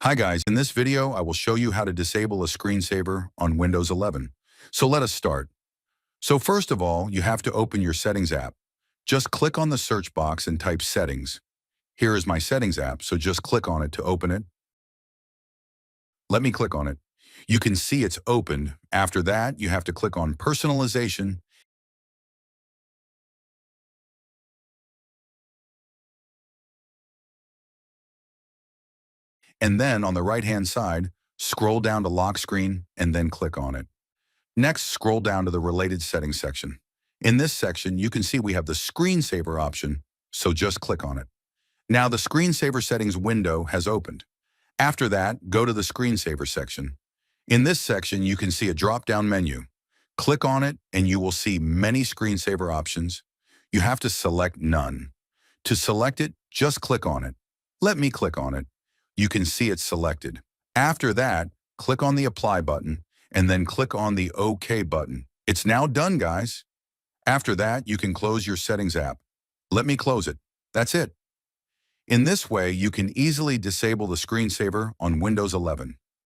Hi guys, in this video I will show you how to disable a screensaver on Windows 11. So let us start. So first of all, you have to open your Settings app. Just click on the search box and type Settings. Here is my Settings app, so just click on it to open it. Let me click on it. You can see it's opened. After that, you have to click on Personalization, and then on the right-hand side, scroll down to Lock Screen and then click on it. Next, scroll down to the Related Settings section. In this section, you can see we have the Screensaver option, so just click on it. Now the Screensaver settings window has opened. After that, go to the Screensaver section. In this section, you can see a drop-down menu. Click on it and you will see many screensaver options. You have to select None. To select it, just click on it. Let me click on it. You can see it's selected. After that, click on the Apply button and then click on the OK button. It's now done, guys. After that, you can close your Settings app. Let me close it. That's it. In this way, you can easily disable the screensaver on Windows 11.